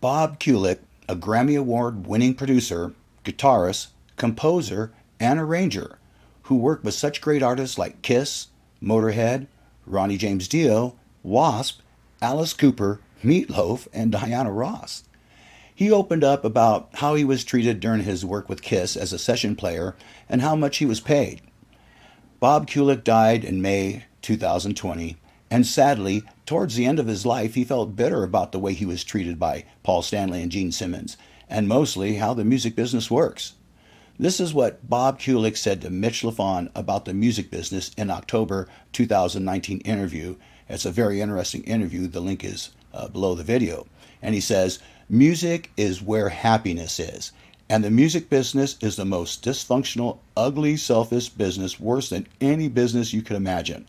Bob Kulick, a Grammy Award winning producer, guitarist, composer, and arranger, who worked with such great artists like Kiss, Motorhead, Ronnie James Dio, Wasp, Alice Cooper, Meatloaf, and Diana Ross. He opened up about how he was treated during his work with Kiss as a session player and how much he was paid. Bob Kulick died in May 2020, and sadly, towards the end of his life, he felt bitter about the way he was treated by Paul Stanley and Gene Simmons, and mostly how the music business works. This is what Bob Kulick said to Mitch LaFon about the music business in October 2019 interview. It's a very interesting interview. The link is below the video. And he says, "Music is where happiness is. And the music business is the most dysfunctional, ugly, selfish business, worse than any business you could imagine.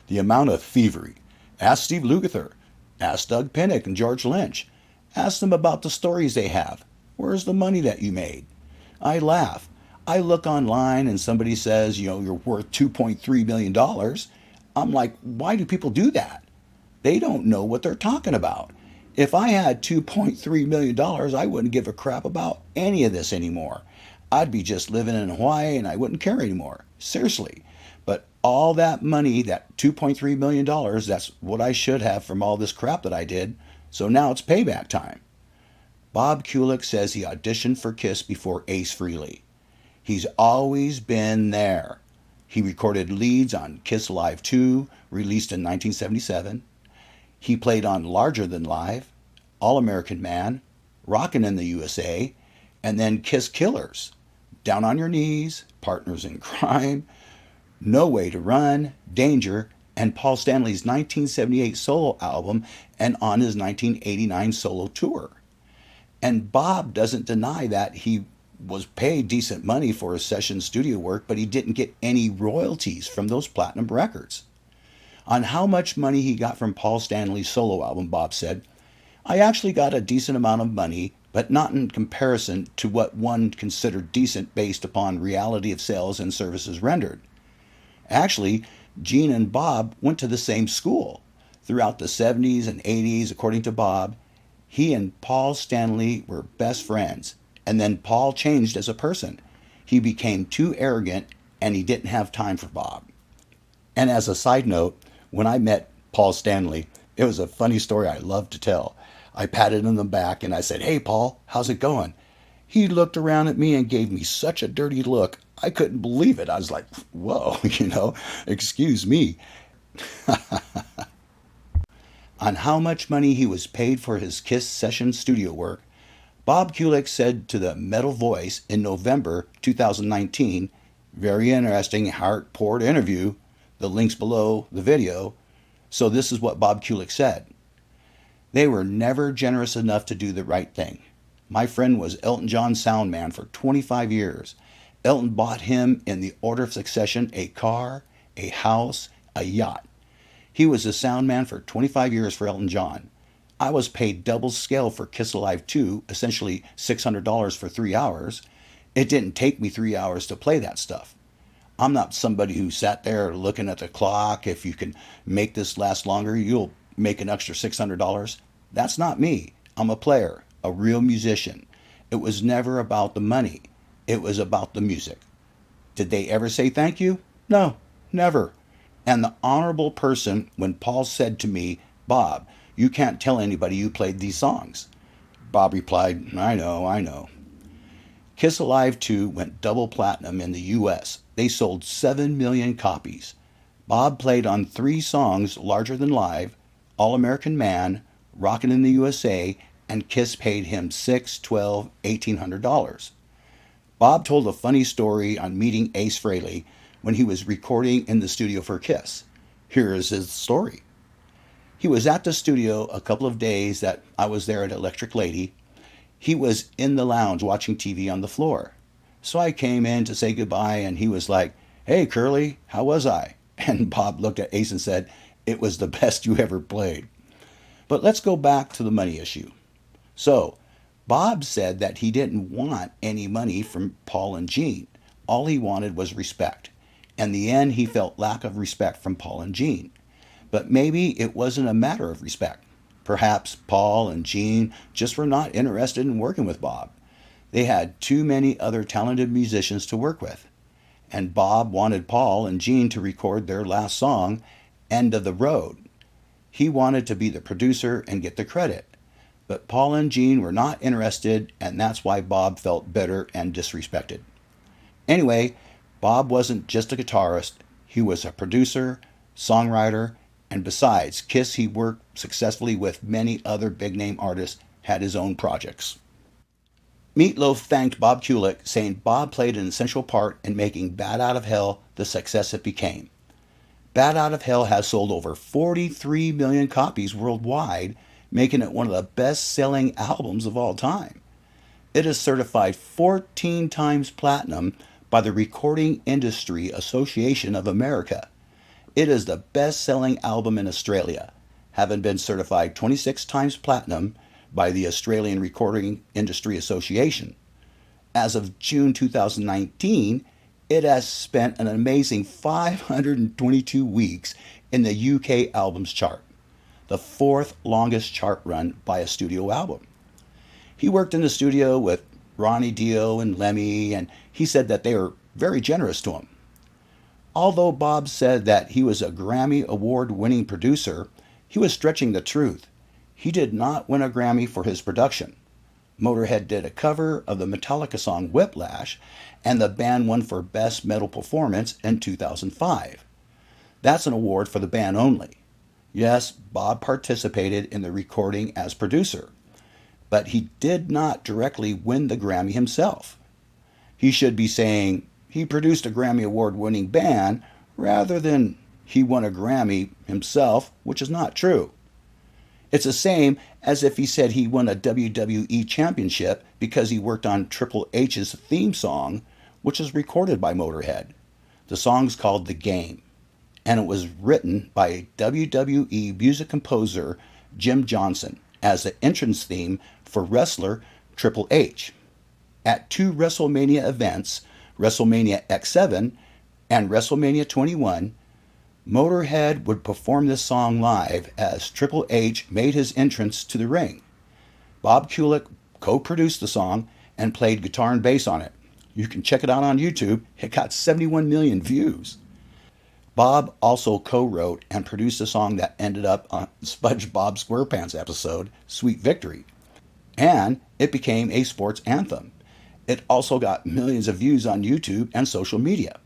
The amount of thievery. Ask Steve Lukather. Ask Doug Pinnick and George Lynch. Ask them about the stories they have. Where's the money that you made?" I laugh. I look online and somebody says, you're worth $2.3 million. I'm like, why do people do that? They don't know what they're talking about. If I had $2.3 million, I wouldn't give a crap about any of this anymore. I'd be just living in Hawaii and I wouldn't care anymore. Seriously. But all that money, that $2.3 million, that's what I should have from all this crap that I did. So now it's payback time. Bob Kulick says he auditioned for Kiss before Ace Frehley. He's always been there. He recorded leads on Kiss Live 2, released in 1977. He played on Larger Than Live, All American Man, Rockin' in the USA, and then Kiss Killers, Down on Your Knees, Partners in Crime, No Way to Run, Danger, and Paul Stanley's 1978 solo album and on his 1989 solo tour. And Bob doesn't deny that he was paid decent money for his session studio work, but he didn't get any royalties from those platinum records. On how much money he got from Paul Stanley's solo album, Bob said, "I actually got a decent amount of money, but not in comparison to what one considered decent based upon reality of sales and services rendered. Actually, Gene and Bob went to the same school. Throughout the 70s and 80s, according to Bob, he and Paul Stanley were best friends, and then Paul changed as a person. He became too arrogant, and he didn't have time for Bob." And as a side note, when I met Paul Stanley, it was a funny story I love to tell. I patted him on the back and I said, "Hey, Paul, how's it going?" He looked around at me and gave me such a dirty look. I couldn't believe it. I was like, whoa, excuse me. On how much money he was paid for his Kiss session studio work, Bob Kulick said to the Metal Voice in November 2019, very interesting, heart-poured interview, the link's below the video. So this is what Bob Kulick said. "They were never generous enough to do the right thing. My friend was Elton John's sound man for 25 years. Elton bought him in the order of succession a car, a house, a yacht. He was the sound man for 25 years for Elton John. I was paid double scale for Kiss Alive 2, essentially $600 for 3 hours. It didn't take me 3 hours to play that stuff. I'm not somebody who sat there looking at the clock. If you can make this last longer, you'll make an extra $600. That's not me. I'm a player, a real musician. It was never about the money. It was about the music. Did they ever say thank you? No, never. And the honorable person, when Paul said to me, 'Bob, you can't tell anybody you played these songs.' Bob replied, 'I know. Kiss Alive 2 went double platinum in the U.S. They sold 7 million copies. Bob played on 3 songs Larger Than Live, All American Man, Rockin' in the USA, and Kiss paid him $6, $12, $1,800. Bob told a funny story on meeting Ace Frehley when he was recording in the studio for Kiss. Here is his story. He was at the studio a couple of days that I was there at Electric Lady. He was in the lounge watching TV on the floor. So I came in to say goodbye, and he was like, "Hey, Curly, how was I?" And Bob looked at Ace and said, "It was the best you ever played." But let's go back to the money issue. So, Bob said that he didn't want any money from Paul and Gene. All he wanted was respect. In the end, he felt lack of respect from Paul and Gene. But maybe it wasn't a matter of respect. Perhaps Paul and Gene just were not interested in working with Bob. They had too many other talented musicians to work with. And Bob wanted Paul and Gene to record their last song, End of the Road. He wanted to be the producer and get the credit. But Paul and Gene were not interested, and that's why Bob felt bitter and disrespected. Anyway, Bob wasn't just a guitarist, he was a producer, songwriter, and besides Kiss, he worked successfully with many other big name artists, had his own projects. Meatloaf thanked Bob Kulick, saying Bob played an essential part in making Bat Out of Hell the success it became. Bat Out of Hell has sold over 43 million copies worldwide, making it one of the best-selling albums of all time. It is certified 14 times platinum by the Recording Industry Association of America. It is the best-selling album in Australia, having been certified 26 times platinum by the Australian Recording Industry Association. As of June 2019, it has spent an amazing 522 weeks in the UK Albums Chart, the fourth longest chart run by a studio album. He worked in the studio with Ronnie Dio and Lemmy, and he said that they were very generous to him. Although Bob said that he was a Grammy Award-winning producer, he was stretching the truth. He did not win a Grammy for his production. Motorhead did a cover of the Metallica song Whiplash, and the band won for Best Metal Performance in 2005. That's an award for the band only. Yes, Bob participated in the recording as producer, but he did not directly win the Grammy himself. He should be saying he produced a Grammy Award-winning band rather than he won a Grammy himself, which is not true. It's the same as if he said he won a WWE championship because he worked on Triple H's theme song, which was recorded by Motorhead. The song's called The Game, and it was written by WWE music composer Jim Johnson as the entrance theme for wrestler Triple H. At two WrestleMania events, WrestleMania X7 and WrestleMania 21, Motorhead would perform this song live as Triple H made his entrance to the ring. Bob Kulick co-produced the song and played guitar and bass on it. You can check it out on YouTube. It got 71 million views. Bob also co-wrote and produced a song that ended up on SpongeBob SquarePants episode, Sweet Victory. And it became a sports anthem. It also got millions of views on YouTube and social media.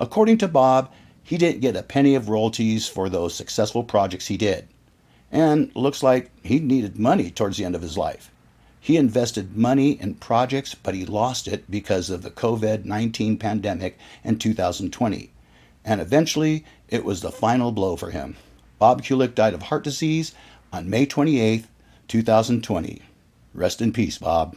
According to Bob, he didn't get a penny of royalties for those successful projects he did. And looks like he needed money towards the end of his life. He invested money in projects, but he lost it because of the COVID-19 pandemic in 2020. And eventually, it was the final blow for him. Bob Kulick died of heart disease on May 28, 2020. Rest in peace, Bob.